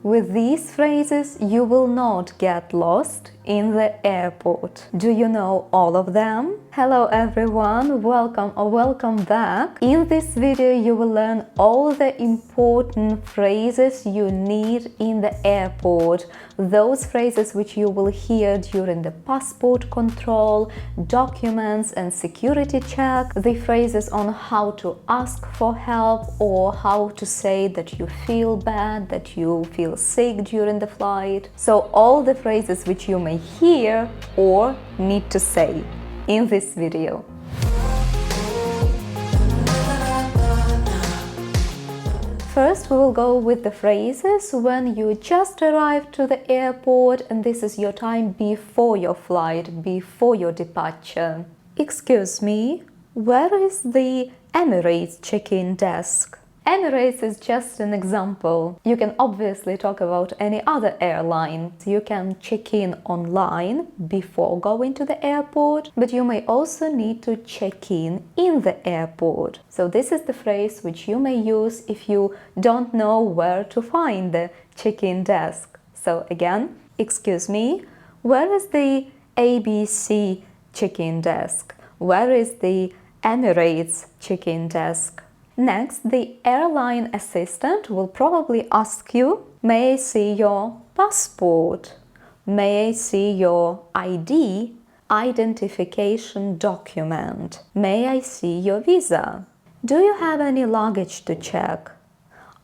With these phrases, you will not get lost in the airport. Do you know all of them? Hello everyone, welcome or welcome back. In this video, you will learn all the important phrases you need in the airport. Those phrases which you will hear during the passport control, documents and security check. The phrases on how to ask for help or how to say that you feel bad, that you feel sick during the flight. So all the phrases which you may hear or need to say in this video. First, we will go with the phrases when you just arrived to the airport and this is your time before your flight, before your departure. Excuse me, where is the Emirates check-in desk? Emirates is just an example. You can obviously talk about any other airline. You can check in online before going to the airport, but you may also need to check in the airport. So this is the phrase which you may use if you don't know where to find the check-in desk. So again, excuse me, where is the ABC check-in desk? Where is the Emirates check-in desk? Next, the airline assistant will probably ask you, may I see your passport? May I see your ID, identification document? May I see your visa? Do you have any luggage to check?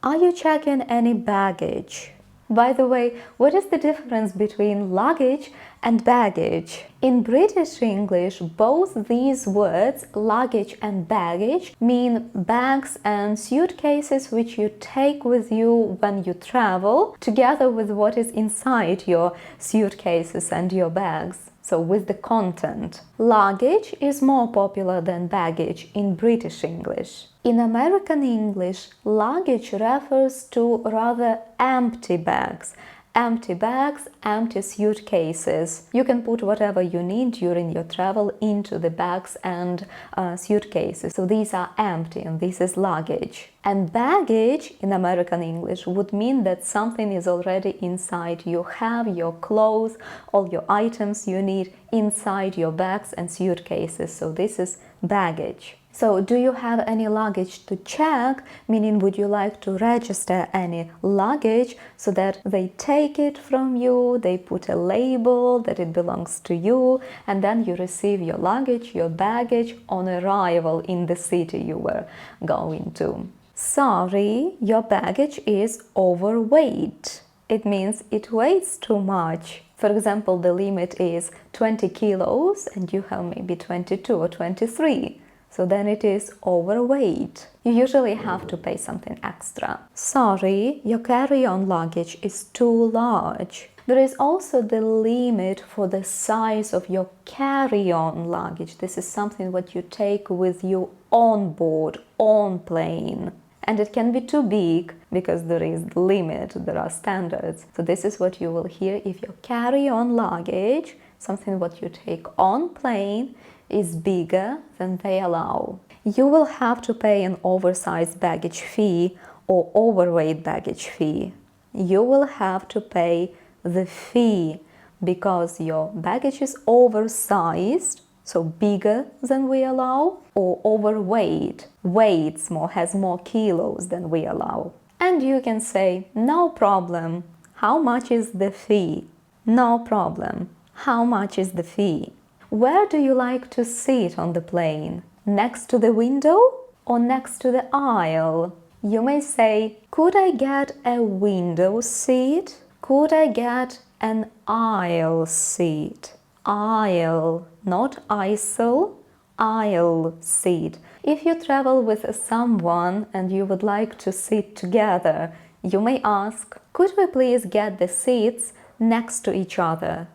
Are you checking any baggage? By the way, what is the difference between luggage and baggage? In British English, both these words, luggage and baggage, mean bags and suitcases which you take with you when you travel, together with what is inside your suitcases and your bags. So with the content. Luggage is more popular than baggage in British English. In American English, luggage refers to rather empty bags, empty suitcases. You can put whatever you need during your travel into the bags and suitcases. So these are empty and this is luggage. And baggage in American English would mean that something is already inside. You have your clothes, all your items you need inside your bags and suitcases. So this is baggage. So, do you have any luggage to check? Meaning, would you like to register any luggage so that they take it from you, they put a label that it belongs to you, and then you receive your luggage, your baggage on arrival in the city you were going to? Sorry, your baggage is overweight. It means it weighs too much. For example, the limit is 20 kilos and you have maybe 22 or 23. So then it is overweight. You usually have to pay something extra. Sorry, your carry-on luggage is too large. There is also the limit for the size of your carry-on luggage. This is something what you take with you on board, on plane. And it can be too big because there is the limit, there are standards. So this is what you will hear if your carry-on luggage, something what you take on plane, is bigger than they allow. You will have to pay an oversized baggage fee or overweight baggage fee. You will have to pay the fee because your baggage is oversized, so bigger than we allow, or overweight, has more kilos than we allow. And you can say, no problem, how much is the fee? No problem, how much is the fee? Where do you like to sit on the plane? Next to the window or next to the aisle? You may say, could I get a window seat? Could I get an aisle seat? Aisle, not aisle, aisle seat. If you travel with someone and you would like to sit together, you may ask, could we please get the seats next to each other?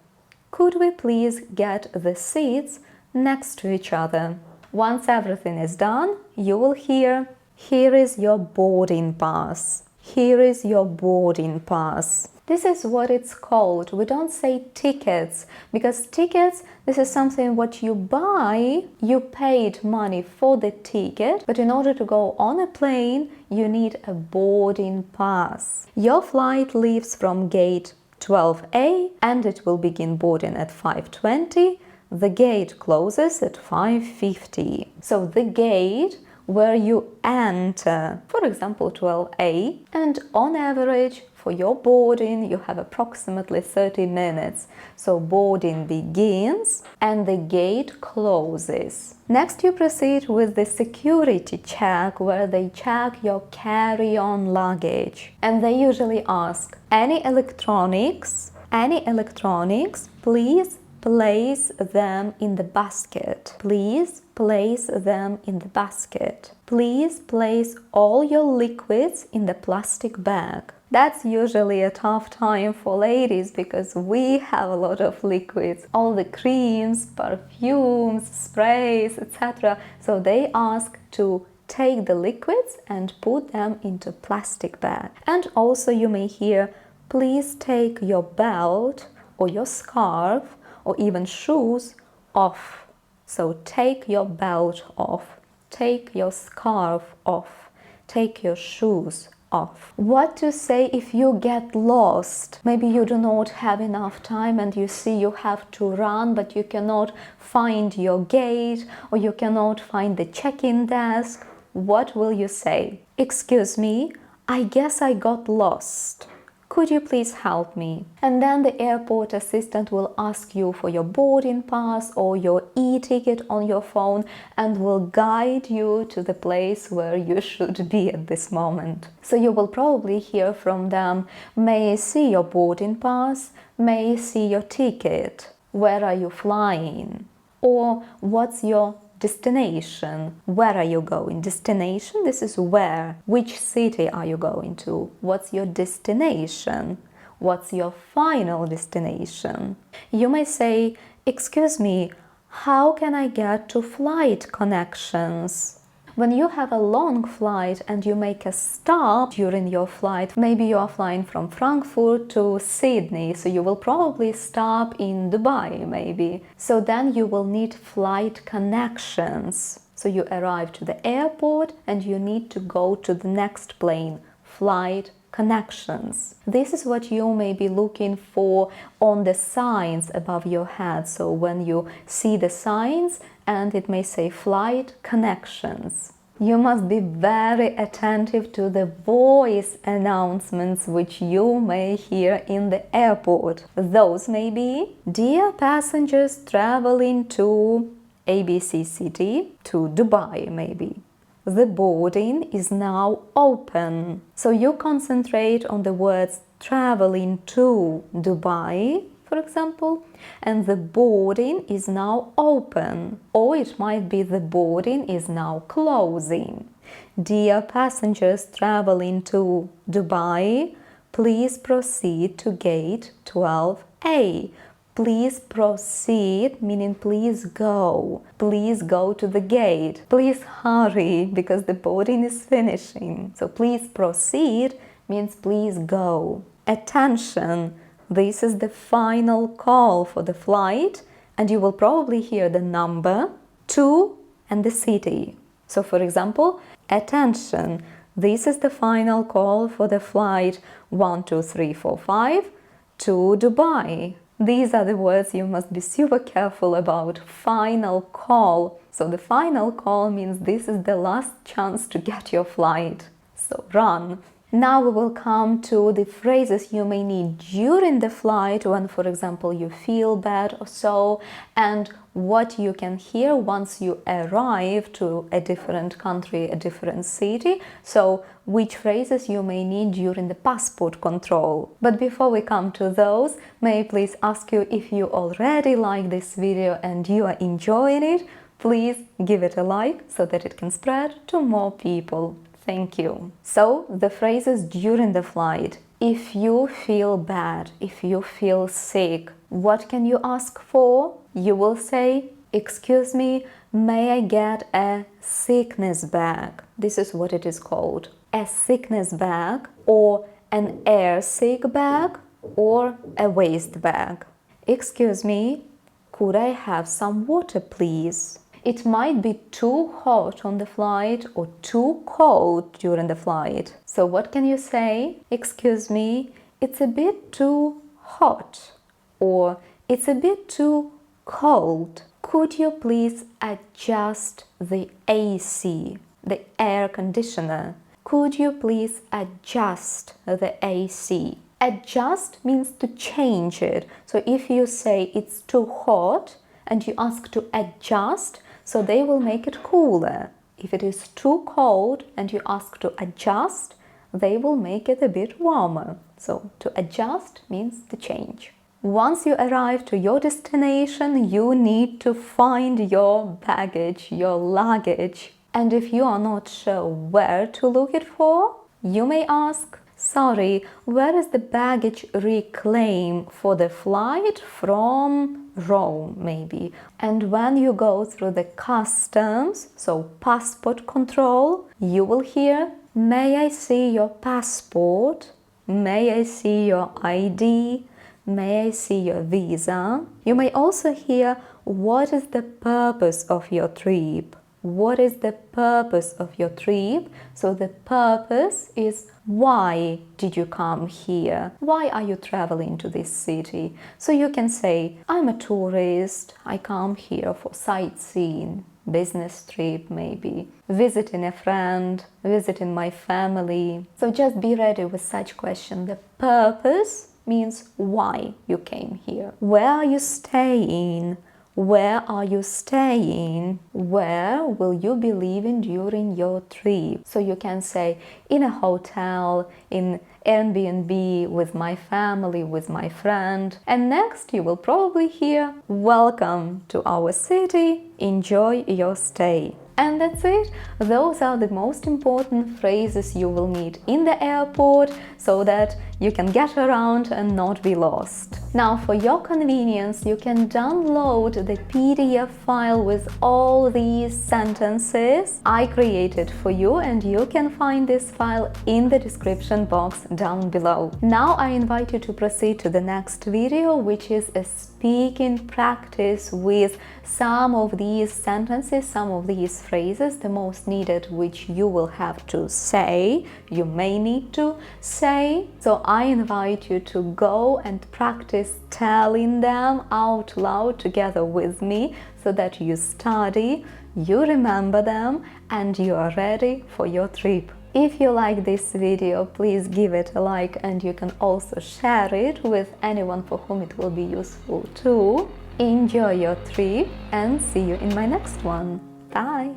Could we please get the seats next to each other? Once everything is done, you will hear, here is your boarding pass. Here is your boarding pass. This is what it's called. We don't say tickets, because tickets, this is something what you buy. You paid money for the ticket, but in order to go on a plane, you need a boarding pass. Your flight leaves from gate 12A and it will begin boarding at 5:20. The gate closes at 5:50. So the gate where you enter, for example 12A, and on average for your boarding you have approximately 30 minutes. So boarding begins and the gate closes. Next you proceed with the security check, where they check your carry-on luggage. And they usually ask, any electronics, please place them in the basket. Please place them in the basket. Please place all your liquids in the plastic bag. That's usually a tough time for ladies because we have a lot of liquids, all the creams, perfumes, sprays, etc. So they ask to take the liquids and put them into plastic bag. And also you may hear, please take your belt or your scarf or even shoes off. So take your belt off, take your scarf off, take your shoes off. What to say if you get lost? Maybe you do not have enough time and you see you have to run, but you cannot find your gate or you cannot find the check-in desk. What will you say? Excuse me, I guess I got lost. Could you please help me? And then the airport assistant will ask you for your boarding pass or your e-ticket on your phone and will guide you to the place where you should be at this moment. So you will probably hear from them, may I see your boarding pass? May I see your ticket? Where are you flying? Or what's your destination? Where are you going? Destination, this is where. Which city are you going to? What's your destination? What's your final destination? You may say, excuse me, how can I get to flight connections? When you have a long flight and you make a stop during your flight, maybe you are flying from Frankfurt to Sydney, so you will probably stop in Dubai maybe. So then you will need flight connections. So you arrive to the airport and you need to go to the next plane, flight connections. This is what you may be looking for on the signs above your head. So when you see the signs and it may say flight connections, you must be very attentive to the voice announcements which you may hear in the airport. Those may be, dear passengers traveling to ABC city, to Dubai maybe. The boarding is now open. So you concentrate on the words traveling to Dubai, for example, and the boarding is now open. Or it might be the boarding is now closing. Dear passengers traveling to Dubai, please proceed to gate 12A. Please proceed, meaning please go. Please go to the gate. Please hurry, because the boarding is finishing. So please proceed means please go. Attention, this is the final call for the flight, and you will probably hear the number 2 and the city. So for example, attention, this is the final call for the flight 12345 to Dubai. These are the words you must be super careful about. Final call. So the final call means this is the last chance to get your flight. So run. Now we will come to the phrases you may need during the flight when, for example, you feel bad or so, and what you can hear once you arrive to a different country, a different city. So which phrases you may need during the passport control. But before we come to those, may I please ask you, if you already like this video and you are enjoying it, please give it a like so that it can spread to more people. Thank you. So the phrases during the flight. If you feel bad, if you feel sick, what can you ask for? You will say, excuse me, may I get a sickness bag? This is what it is called. A sickness bag or an air sick bag. or a waste bag. Excuse me, could I have some water, please? It might be too hot on the flight or too cold during the flight. So what can you say? Excuse me, it's a bit too hot, or it's a bit too cold. Could you please adjust the AC, the air conditioner? Could you please adjust the AC? Adjust means to change it. So if you say it's too hot and you ask to adjust, so they will make it cooler. If it is too cold and you ask to adjust, they will make it a bit warmer. So to adjust means to change. Once you arrive to your destination, you need to find your baggage, your luggage. And if you are not sure where to look it for, you may ask, sorry, where is the baggage reclaim for the flight from Rome, maybe? And when you go through the customs, so passport control, you will hear, may I see your passport? May I see your ID? May I see your visa? You may also hear, what is the purpose of your trip? What is the purpose of your trip? So the purpose is, why did you come here? Why are you traveling to this city? So you can say, I'm a tourist, I come here for sightseeing, business trip maybe, visiting a friend, visiting my family. So just be ready with such question. The purpose means why you came here. Where are you staying? Where are you staying? Where will you be living during your trip? So you can say, in a hotel, in Airbnb, with my family, with my friend. And next you will probably hear, welcome to our city, enjoy your stay. And that's it. Those are the most important phrases you will need in the airport so that you can get around and not be lost. Now, for your convenience, you can download the PDF file with all these sentences I created for you, and you can find this file in the description box down below. Now I invite you to proceed to the next video, which is a speaking practice with some of these sentences, some of these phrases, the most needed, which you will have to say, you may need to say. So I invite you to go and practice telling them out loud together with me so that you study, you remember them, and you are ready for your trip. If you like this video, please give it a like, and you can also share it with anyone for whom it will be useful too. Enjoy your trip and see you in my next one. Bye!